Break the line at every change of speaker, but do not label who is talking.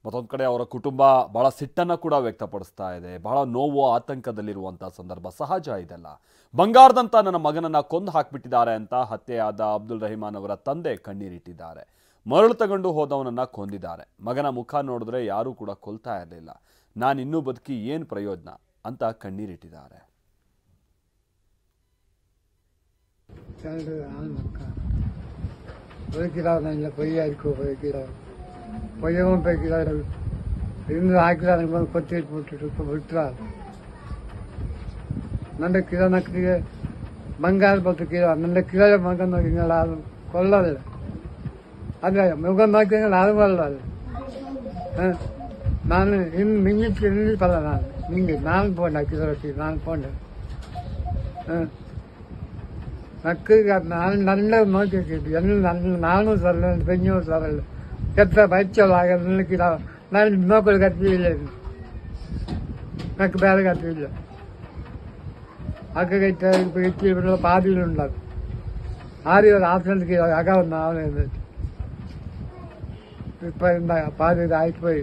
ಮತ್ತೊಂದು ಕಡೆ ಅವರ ಕುಟುಂಬ ಬಹಳ ಸಿಟ್ಟನ್ನು ಕೂಡ ವ್ಯಕ್ತಪಡಿಸ್ತಾ ಇದೆ. ಬಹಳ ನೋವು ಆತಂಕದಲ್ಲಿರುವಂಥ ಸಂದರ್ಭ. ಸಹಜ ಇದೆಲ್ಲ. ಬಂಗಾರದಂತ ನನ್ನ ಮಗನನ್ನ ಕೊಂದು ಹಾಕಿಬಿಟ್ಟಿದ್ದಾರೆ ಅಂತ ಹತ್ಯೆಯಾದ ಅಬ್ದುಲ್ ರಹಿಮಾನ್ ಅವರ ತಂದೆ ಕಣ್ಣೀರಿಟ್ಟಿದ್ದಾರೆ. ಮರಳು ತಗೊಂಡು ಹೋದವನನ್ನ ಕೊಂದಿದ್ದಾರೆ. ಮಗನ ಮುಖ ನೋಡಿದ್ರೆ ಯಾರೂ ಕೂಡ ಕೊಲ್ತಾ ಇರಲಿಲ್ಲ. ನಾನು ಇನ್ನೂ ಬದುಕಿ ಏನು ಪ್ರಯೋಜನ ಅಂತ ಕಣ್ಣೀರಿಟ್ಟಿದ್ದಾರೆ.
ഇന്ന് ആക്കിലാണ് കൊത്തിയിട്ട് വിട്ടിട്ട് വിട്ടാൽ ನನ್ನ ಕಿಲೋ ನಕ್ಕಿಗೆ ಬಂಗಾರ ಬತ್ತು ಕಿಲೋ ನನ್ನ ಕಿಲೋ ಮಗನ ನೋಡಿಂಗಲ್ಲ ಅದು ಕೊಲ್ಲಲ್ಲ ಅದೇ ಮಗನ ನೋಡಿಂಗಲ್ಲ ಅದು ಕೊಲ್ಲಲ್ಲ ನಾನು ಇನ್ನು ನಿಂಗಿಟ್ಟು ನಿಲ್ಲಿಸಲ್ಲ ನಾನು ನಿಂಗೆ ನಾನು ಪೋಂಡ ಕಿಲೋ ರೊಟ್ಟಿ ನಾನು ಪೋಂಡ ನಕ್ಕಿಗೆ ನಾನು ನನ್ನ ನೋಡಿದ್ದು ಎಲ್ಲ ನಾನು ಸರಲ್ಲ ಬೆಂಗಳೂರು ಸರಲ್ಲ ಕೆತ್ತ ಬಚ್ಚಲ್ಲ ಆಗ ನನ್ನ ಕಿಲೋ ನಾನು ಇನ್ನೊಬ್ಬರು ಗತಿಯಿಲ್ಲ నాకు ಬೇರೆ ಗತಿಯಿಲ್ಲ അക്കകൈറ്റ് വീട്ടിലുള്ള പാതിയിലുണ്ടാകും ആരും ആശ്രമത്തിക്ക് അകം ആവുന്നത് ഇപ്പൊ എന്താ പാതി ഇതായിപ്പോയി